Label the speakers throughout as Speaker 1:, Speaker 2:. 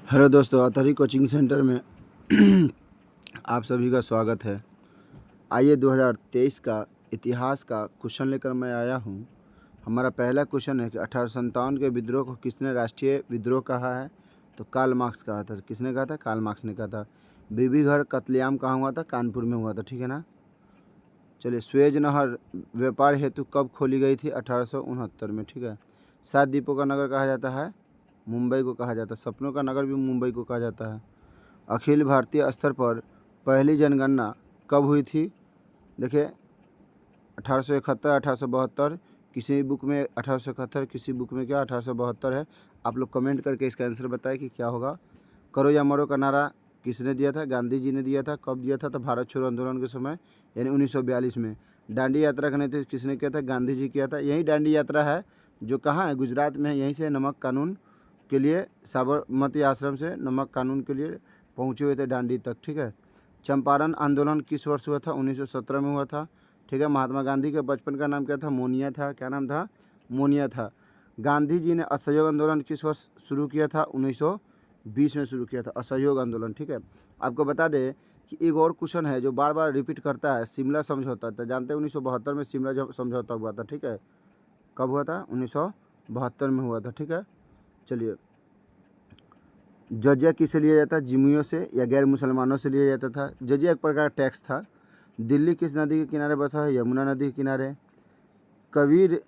Speaker 1: Hello दोस्तों, Atri coaching centre में आप सभी का स्वागत है। आइए 2023 का इतिहास का क्वेश्चन लेकर मैं आया हूँ। हमारा पहला क्वेश्चन है कि 1857 के विद्रोह को किसने राष्ट्रीय विद्रोह कहा है? तो कार्ल मार्क्स कहा था। किसने कहा था? कार्ल मार्क्स ने कहा था। बीबी घर कत्लेआम कहाँ हुआ था? कानपुर में हुआ था, ठीक है ना। चलिए, स्वेज नहर व्यापार हेतु कब खोली गई थी? 1869 में, ठीक है। 7 द्वीपों का नगर कहा जाता है? मुंबई को कहा जाता है। सपनों का नगर भी मुंबई को कहा जाता है। अखिल भारतीय स्तर पर पहली जनगणना कब हुई थी? देखिए, 1871, 1872, किसी बुक में 1871, किसी बुक में क्या 1872 है। आप लोग कमेंट करके इसका आंसर बताएं कि क्या होगा। करो या मरो का नारा किसने दिया था? गांधी जी ने दिया था। कब दिया था? तो भारत छोड़ो आंदोलन के समय, यानी 1942 में। दांडी यात्रा का नेतृत्व किसने किया था? गांधी जी किया था। यही दांडी यात्रा है जो कहाँ है? गुजरात में है। यहीं से नमक कानून के लिए साबरमती आश्रम से नमक कानून के लिए पहुँचे हुए थे दांडी तक, ठीक है। चंपारण आंदोलन किस वर्ष हुआ था? 1917 में हुआ था, ठीक है। महात्मा गांधी के बचपन का नाम क्या था? मोनिया था। क्या नाम था? मोनिया था। गांधी जी ने असहयोग आंदोलन किस वर्ष शुरू किया था? 1920 में शुरू किया था असहयोग आंदोलन, ठीक है। आपको बता दें कि एक और क्वेश्चन है जो बार बार रिपीट करता है, शिमला समझौता। तो जानते हैं 1972 में शिमला समझौता हुआ था, ठीक है। कब हुआ था? 1972 में हुआ था, ठीक है। चलिए, जजिया किससे लिया जाता? जिम्मियों से या गैर मुसलमानों से लिया जाता था। जजिया एक प्रकार का टैक्स था। दिल्ली किस नदी के किनारे बसा है? यमुना नदी के किनारे। कबीर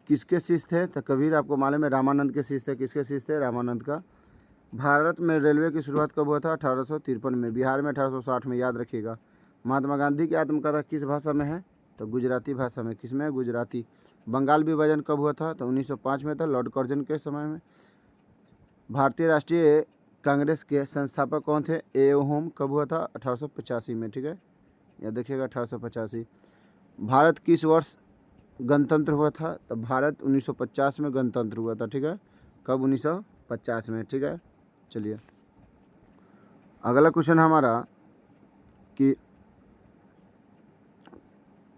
Speaker 1: किसके शिष्य थे? तो कबीर आपको मालूम है रामानंद के शिष्य थे। किसके शिष्य थे? रामानंद का। भारत में रेलवे की शुरुआत कब हुआ था? 1853 में। बिहार में 1860 में, याद रखिएगा। महात्मा गांधी की आत्मकथा किस भाषा में है? तो गुजराती भाषा में। किस में? गुजराती। बंगाल विभाजन कब हुआ था? तो 1905 में था, लॉर्ड कर्जन के समय में। भारतीय राष्ट्रीय कांग्रेस के संस्थापक कौन थे? ए होम। कब हुआ था? 1885 में, ठीक है। या देखिएगा 1885। भारत किस वर्ष गणतंत्र हुआ था? तो भारत 1950 में गणतंत्र हुआ था, ठीक है। कब? 1950 में, ठीक है। चलिए, अगला क्वेश्चन हमारा कि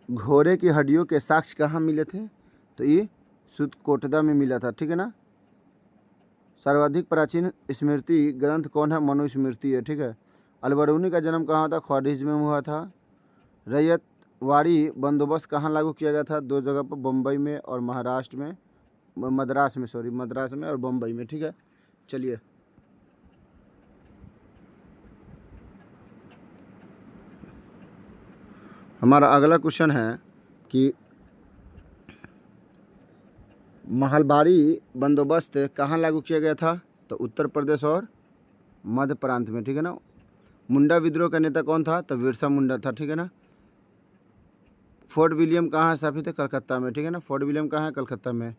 Speaker 1: घोड़े की हड्डियों के साक्ष्य कहाँ मिले थे? तो ये सुतकोटदा में मिला था, ठीक है ना। सर्वाधिक प्राचीन स्मृति ग्रंथ कौन है? मनुस्मृति है, ठीक है। अलबरूनी का जन्म कहाँ था? ख्वारिज़्म में हुआ था। रैयतवाड़ी बंदोबस्त कहाँ लागू किया गया था? 2 जगह पर, बम्बई में और महाराष्ट्र में, मद्रास में, सॉरी, मद्रास में और बम्बई में, ठीक है। चलिए, हमारा अगला क्वेश्चन है कि महलबारी बंदोबस्त कहाँ लागू किया गया था? तो उत्तर प्रदेश और मध्य प्रांत में, ठीक है ना। मुंडा विद्रोह का नेता कौन था? तो बिरसा मुंडा था, ठीक है ना। फोर्ट विलियम कहाँ स्थापित है? कलकत्ता में, ठीक है ना। फोर्ट विलियम कहाँ है? कलकत्ता में।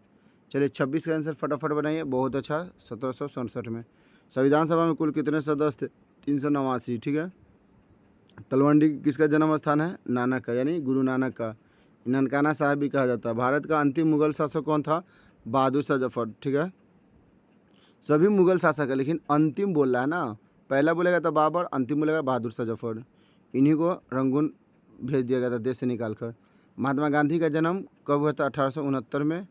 Speaker 1: चलिए, 26 का आंसर फटाफट बनाइए। बहुत अच्छा। 1767 में। संविधान सभा में कुल कितने सदस्य थे? 389, ठीक है। तलवंडी किसका जन्म स्थान है? नानक का, यानी गुरु नानक का। ननकाना साहब भी कहा जाता है। भारत का अंतिम मुगल शासक कौन था? बहादुर शाह जफर, ठीक है। सभी मुगल शासक है, लेकिन अंतिम बोल रहा है ना। पहला बोलेगा तो बाबर, अंतिम बोलेगा बहादुर शाह जफर। इन्हीं को रंगून भेज दिया गया था देश से निकाल कर। महात्मा गांधी का जन्म कब हुआ था? 1869 में,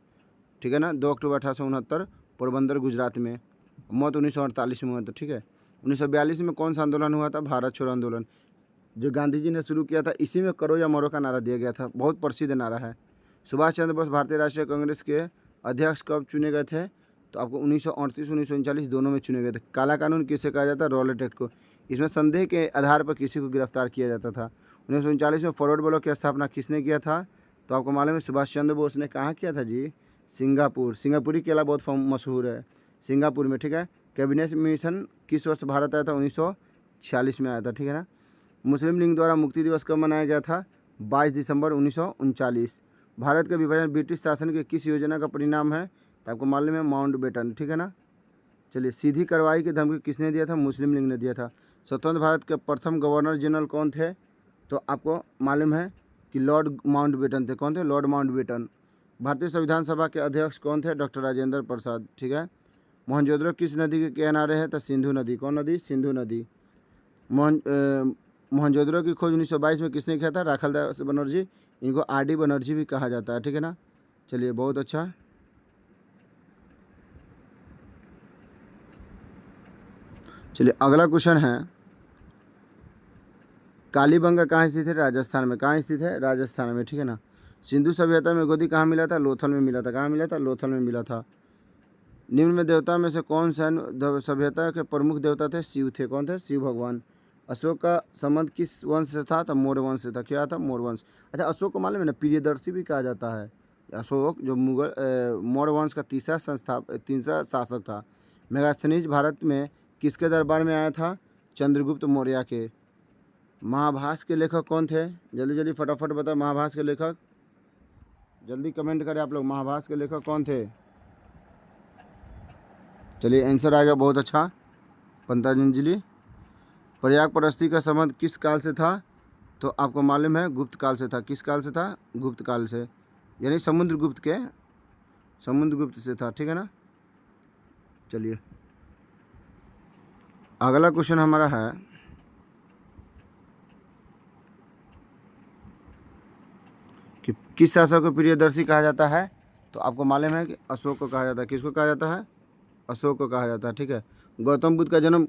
Speaker 1: ठीक है ना। 2 अक्टूबर 1869, पोरबंदर, गुजरात में। मौत 1948 में हुआ था, ठीक है। 1942 में कौन सा आंदोलन हुआ था? भारत छोड़ो आंदोलन, जो गांधी जी ने शुरू किया था। इसी में करो या मरो का नारा दिया गया था। बहुत प्रसिद्ध नारा है। सुभाष चंद्र बोस भारतीय राष्ट्रीय कांग्रेस के अध्यक्ष कब चुने गए थे? तो आपको 1938, 1939 दोनों में चुने गए थे। काला कानून किसे कहा जाता है? रॉलेट एक्ट को। इसमें संदेह के आधार पर किसी को गिरफ्तार किया जाता था। 1939 में फॉरवर्ड ब्लॉक की स्थापना किसने किया था? तो आपको मालूम है सुभाष चंद्र बोस ने। कहाँ किया था जी? सिंगापुर। सिंगापुरी केला बहुत मशहूर है, सिंगापुर में, ठीक है। कैबिनेट मिशन किस वर्ष भारत आया था? 1946 में आया था, ठीक है ना। मुस्लिम लीग द्वारा मुक्ति दिवस कब मनाया गया था? 22 दिसंबर 1939। भारत का विभाजन ब्रिटिश शासन के किस योजना का परिणाम है? तो आपको मालूम है माउंटबेटन, ठीक है ना। चलिए, सीधी कार्रवाई की धमकी किसने दिया था? मुस्लिम लीग ने दिया था। स्वतंत्र भारत के प्रथम गवर्नर जनरल कौन थे? तो आपको मालूम है कि लॉर्ड माउंटबेटन थे। कौन थे? Lord Mountbatten. भारतीय संविधान सभा के अध्यक्ष कौन थे? डॉक्टर राजेंद्र प्रसाद, ठीक है। मोहनजोदड़ो किस नदी के किनारे है? तो सिंधु नदी। कौन नदी? सिंधु नदी। मोहनजोदड़ो की खोज 1922 में किसने किया था? राखालदास बनर्जी। इनको आर.डी. बनर्जी भी कहा जाता है, ठीक है ना। चलिए, बहुत अच्छा। चलिए अगला क्वेश्चन है, कालीबंगा कहाँ स्थित है? राजस्थान में। कहाँ स्थित है? राजस्थान में, ठीक है ना। सिंधु सभ्यता में गोदी कहाँ मिला था? लोथल में मिला था। कहाँ मिला था? लोथल में मिला था। निम्न में देवता में से कौन सा सभ्यता के प्रमुख देवता थे? शिव थे। कौन थे? शिव भगवान। अशोक का संबंध किस वंश से था? तो मौर्य वंश से था। क्या था? मौर्य वंश। अच्छा, अशोक को मालूम है ना, प्रियदर्शी भी कहा जाता है। अशोक जो मुगल मौर्य वंश का तीसरा शासक था। मेगास्थनीज भारत में किसके दरबार में आया था? चंद्रगुप्त मौर्य के। महाभारत के लेखक कौन थे? जल्दी जल्दी फटाफट बताओ, महाभारत के लेखक। जल्दी कमेंट करें आप लोग, महाभारत के लेखक कौन थे? चलिए आंसर आ गया, बहुत अच्छा, पंतजलि। प्रयाग प्रस्ती का संबंध किस काल से था? तो आपको मालूम है गुप्त काल से था। किस काल से था? गुप्त काल से, यानी समुद्रगुप्त से था, ठीक है ना। चलिए अगला क्वेश्चन हमारा है कि किस शासक को प्रियदर्शी कहा जाता है? तो आपको मालूम है कि अशोक को कहा जाता है। किसको कहा जाता है? अशोक को कहा जाता है, ठीक है। गौतम बुद्ध का जन्म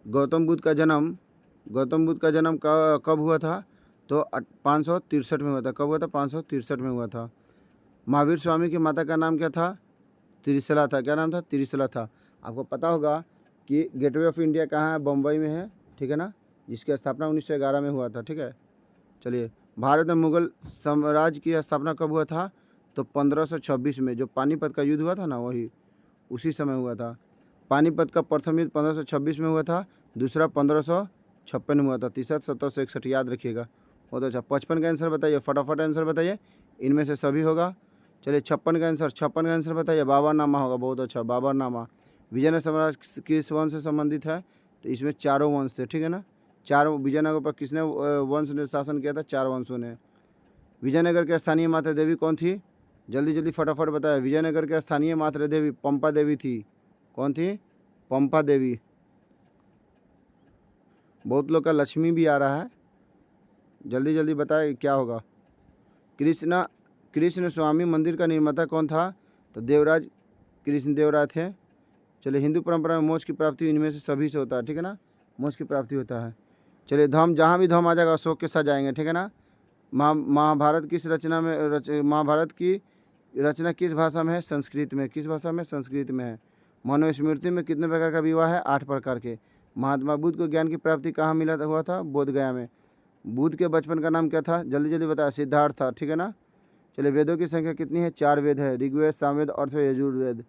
Speaker 1: गौतम बुद्ध का जन्म गौतम बुद्ध का जन्म कब हुआ था? तो 563 में हुआ था। कब हुआ था? 563 में हुआ था। महावीर स्वामी की माता का नाम क्या था? त्रिशला था। क्या नाम था? त्रिशला था। आपको पता होगा कि गेटवे ऑफ इंडिया कहाँ है? बम्बई में है, ठीक है ना, जिसकी स्थापना 1911 में हुआ था, ठीक है। चलिए, भारत में मुगल साम्राज्य की स्थापना कब हुआ था? तो 1526 में, जो पानीपत का युद्ध हुआ था ना, वही उसी समय हुआ था। पानीपत का प्रथम युद्ध 1526 में हुआ था, दूसरा 1556 में हुआ था, तीसरा 1761, याद रखिएगा। बहुत अच्छा। 55 का आंसर बताइए, फटाफट आंसर बताइए, इनमें से सभी होगा। चलिए 56 का आंसर बताइए, बाबरनामा होगा। बहुत अच्छा, बाबरनामा। विजयनगर साम्राज्य किस वंश से संबंधित है? तो इसमें चारों वंश थे, ठीक है ना। चारों, विजयनगर पर किसने वंश ने शासन किया था? 4 वंशों ने। विजयनगर की स्थानीय माता देवी कौन थी? जल्दी जल्दी फटाफट बताया। विजयनगर के स्थानीय माता देवी पंपा देवी थी। कौन थी? पंपा देवी। बहुत लोग का लक्ष्मी भी आ रहा है, जल्दी जल्दी बताए क्या होगा। कृष्ण स्वामी मंदिर का निर्माता कौन था? तो देवराज कृष्ण देवराय थे। चलिए, हिंदू परंपरा में मोक्ष की प्राप्ति इनमें से सभी से होता है, ठीक है ना, मोक्ष की प्राप्ति होता है। चलिए, धम, जहाँ भी धम आ जाएगा अशोक के साथ जाएंगे, ठीक है ना। महाभारत की रचना किस भाषा में है? संस्कृत में। किस भाषा में? संस्कृत में है। मनुस्मृति में कितने प्रकार का विवाह है? 8 प्रकार के। महात्मा बुद्ध को ज्ञान की प्राप्ति कहाँ मिला हुआ था? बोध गया में। बुद्ध के बचपन का नाम क्या था? जल्दी जल्दी बताया। सिद्धार्थ था, ठीक है ना। चलिए, वेदों की संख्या कितनी है? 4 वेद है, ऋग्वेद, सामवेद, अर्थवेद, यजुर्वेद।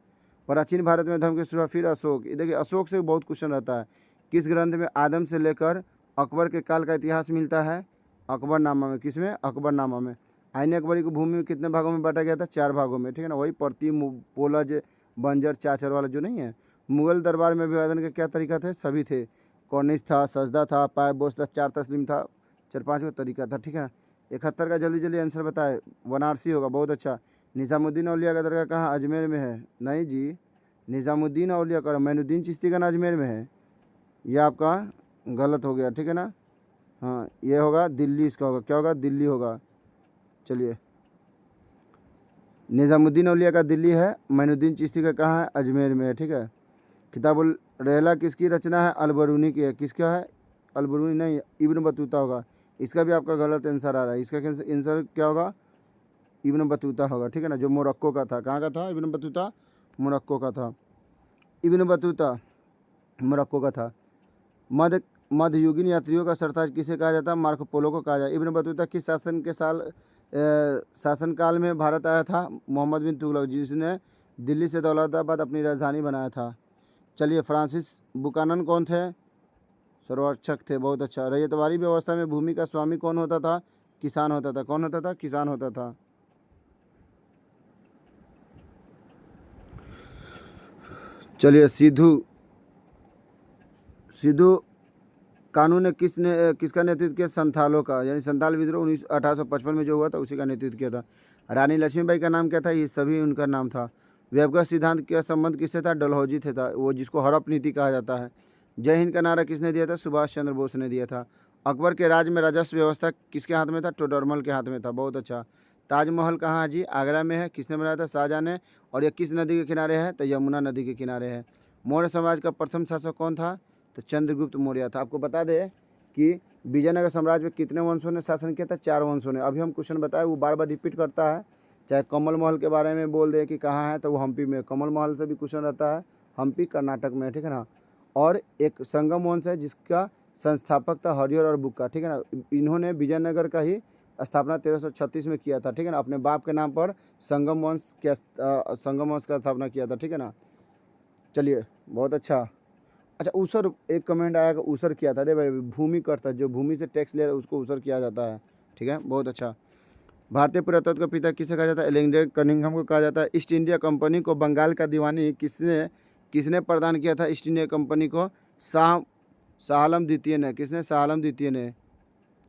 Speaker 1: प्राचीन भारत में धर्म की शुरुआत, फिर अशोक। देखिए, अशोक से बहुत क्वेश्चन रहता है। किस ग्रंथ में आदम से लेकर अकबर के काल का इतिहास मिलता है? अकबरनामा में। किसमें? अकबरनामा में। आईन अकबरी को भूमि में कितने भागों में बांटा गया था? 4 भागों में, ठीक है ना। वही प्रति, पोलज, बंजर, चाचर वाला जो नहीं है। मुगल दरबार में अभिवादन के क्या तरीका थे? सभी थे। कॉर्निश था, सजदा था, पाय बोस था, 4 तस्लीम था, 4-5 का तरीका था, ठीक है। 71 का जल्दी जल्दी आंसर बताए। वाराणसी होगा। बहुत अच्छा। निज़ामुद्दीन औलिया का दरगाह कहाँ? अजमेर में है। नहीं जी, निज़ामुद्दीन औलिया का मोइनुद्दीन चिश्ती का अजमेर में है। यह आपका गलत हो गया, ठीक है ना। हाँ, ये होगा दिल्ली, इसका होगा। क्या होगा? दिल्ली होगा। चलिए, निज़ामुद्दीन औलिया का दिल्ली है, मोइनुद्दीन चिश्ती का कहाँ है? अजमेर में है, ठीक है। किताबुल रहला किसकी रचना है? अलबरूनी की है। किसका है? अलबरूनी नहीं, इब्न बतूता होगा। इसका भी आपका गलत आंसर आ रहा है। इसका आंसर क्या होगा? इब्न बतूता होगा, ठीक है ना, जो मोरक्को का था। कहाँ का था? इब्न बतूता मोरक्को का था। इब्न बतूता मोरक्को का था। मध्ययुगीन यात्रियों का सरताज किसे कहा जाता है? मार्को पोलो को कहा जाता है। इब्न बतूता किस शासनकाल में भारत आया था? मोहम्मद बिन तुगलक, जिसने दिल्ली से दौलताबाद अपनी राजधानी बनाया था। चलिए, फ्रांसिस बुकानन कौन थे? सर्वेक्षक थे। बहुत अच्छा। रैयतवाड़ी व्यवस्था में भूमि का स्वामी कौन होता था? किसान होता था। कौन होता था? किसान होता था। चलिए, सिद्धू कानून ने किसका नेतृत्व किया? संथालों का, यानी संथाल विद्रोह 1855 में जो हुआ था, उसी का नेतृत्व किया था। रानी लक्ष्मीबाई का नाम क्या था? ये सभी उनका नाम था। व्यवगत सिद्धांत का संबंध किससे था? डलहौजी थे था, वो जिसको हड़प नीति कहा जाता है। जय हिंद का नारा किसने दिया था? सुभाष चंद्र बोस ने दिया था। अकबर के राज में राजस्व व्यवस्था किसके हाथ में था? टोडरमल के हाथ में था। बहुत अच्छा। ताजमहल कहाँ है जी? आगरा में है। किसने बनाया था? शाहजहां ने। और ये किस नदी के किनारे है? तो यमुना नदी के किनारे है। मौर्य समाज का प्रथम शासक कौन था? तो चंद्रगुप्त मौर्य था। आपको बता दें कि विजयनगर साम्राज्य में कितने वंशों ने शासन किया था? 4 वंशों ने। अभी हम क्वेश्चन बताए वो बार बार रिपीट करता है, चाहे कमल महल के बारे में बोल दे कि कहाँ है तो वो हम्पी में, कमल महल से भी क्वेश्चन रहता है, हम्पी कर्नाटक में, ठीक है ना। और एक संगम वंश है जिसका संस्थापक था हरिहर और बुक्का, ठीक है ना। इन्होंने विजयनगर का ही स्थापना 1336 में किया था, ठीक है ना। अपने बाप के नाम पर संगम वंश का स्थापना किया था, ठीक है ना। चलिए बहुत अच्छा। अच्छा ऊसर, एक कमेंट आया कि ऊसर किया था। अरे भाई भूमि कर था, जो भूमि से टैक्स लिया उसको ऊसर किया जाता है, ठीक है, बहुत अच्छा। भारतीय पुरातत्व का पिता किसे कहा जाता है? एलेक्जेंडर कनिंघम को कहा जाता है। ईस्ट इंडिया कंपनी को बंगाल का दीवानी किसने किसने प्रदान किया था? ईस्ट इंडिया कंपनी को शाह आलम द्वितीय ने। किसने? शाह आलम द्वितीय ने।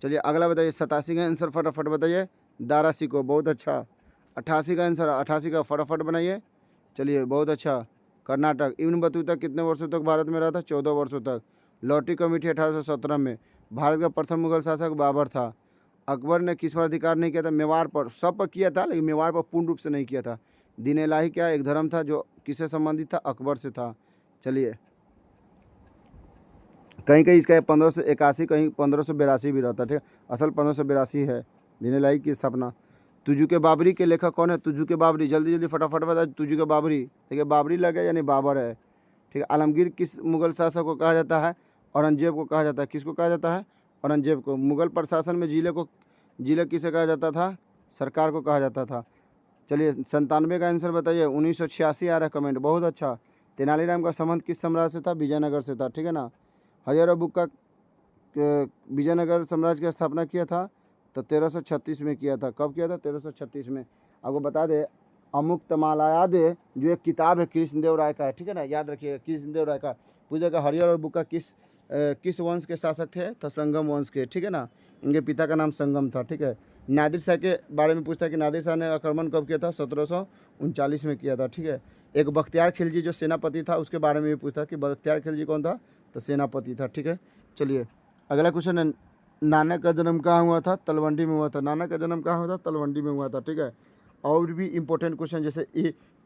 Speaker 1: चलिए अगला बताइए, 87 का आंसर फटाफट बताइए। दारा सिकोह, बहुत अच्छा। 88 का आंसर, 88 का फटाफट बनाइए। चलिए बहुत अच्छा। कर्नाटक। इब्न बतूता कितने वर्षों तक भारत में रहा था? 14 वर्षों तक। लॉटरी कमेटी 1817 में। भारत का प्रथम मुगल शासक बाबर था। अकबर ने किस पर अधिकार नहीं किया था? मेवाड़ पर। सब पर किया था लेकिन मेवाड़ पर पूर्ण रूप से नहीं किया था। दीन इलाही क्या एक धर्म था जो किससे संबंधित था? अकबर से था। चलिए कहीं कहीं इसका 1581, कहीं 1582 भी रहता है, ठीक है। असल 1582 है दीन इलाही की स्थापना। तुजू के बाबरी के लेखक कौन है? तुजू के बाबरी, जल्दी जल्दी फटाफट बताए। तुजू के बाबरी, ठीक है, बाबरी लगे यानी बाबर है, ठीक है। आलमगीर किस मुगल शासक को कहा जाता है? औरंगजेब को कहा जाता है। किसको कहा जाता है? औरंगजेब को। मुगल प्रशासन में जिले किसे कहा जाता था? सरकार को कहा जाता था। चलिए 97 का आंसर बताइए। 1986 आ रहा है कमेंट, बहुत अच्छा। तेनालीराम का संबंध किस साम्राज्य से था? विजयनगर से था, ठीक है ना। हरिहर और बुक्का विजयनगर साम्राज्य की स्थापना किया था तो 1336 में किया था। कब किया था? 1336 में। आपको बता दें अमुक्तमालयादे जो एक किताब है कृष्णदेव राय का है, ठीक है ना, याद रखिएगा कृष्णदेव राय का। पूछेगा हरिहर और बुक्का किस वंश के शासक थे? तो संगम वंश के, ठीक है ना। इनके पिता का नाम संगम था, ठीक है। नादिर शाह के बारे में पूछता है कि नादिर शाह ने आक्रमण कब किया था? 1739 में किया था, ठीक है। एक बख्तियार खिलजी जो सेनापति था उसके बारे में भी पूछता है कि बख्तियार खिलजी कौन था? तो सेनापति था, ठीक है। चलिए अगला क्वेश्चन है, नानक का जन्म कहाँ हुआ था? तलवंडी में हुआ था। नानक का जन्म कहाँ हुआ था? तलवंडी में हुआ था, ठीक है। और भी इंपॉर्टेंट क्वेश्चन जैसे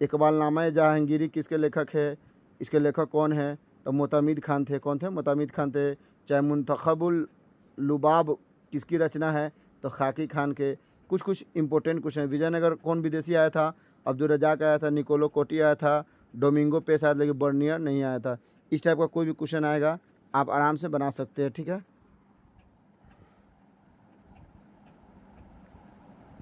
Speaker 1: इकबालनामा जहांगीरी किसके लेखक है? इसके लेखक कौन है? तो मोतामिद खान थे। कौन थे? मोतामिद खान थे। चाहे मुंतखबुल लुबाब किसकी रचना है? तो खाकी खान के। कुछ कुछ इंपॉर्टेंट क्वेश्चन। विजयनगर कौन विदेशी आया था? अब्दुल रजाक आया था, निकोलो कोटी आया था, डोमिंगो पेस आया था, लेकिन बर्नियर नहीं आया था। इस टाइप का कोई भी क्वेश्चन आएगा आप आराम से बना सकते हैं, ठीक है।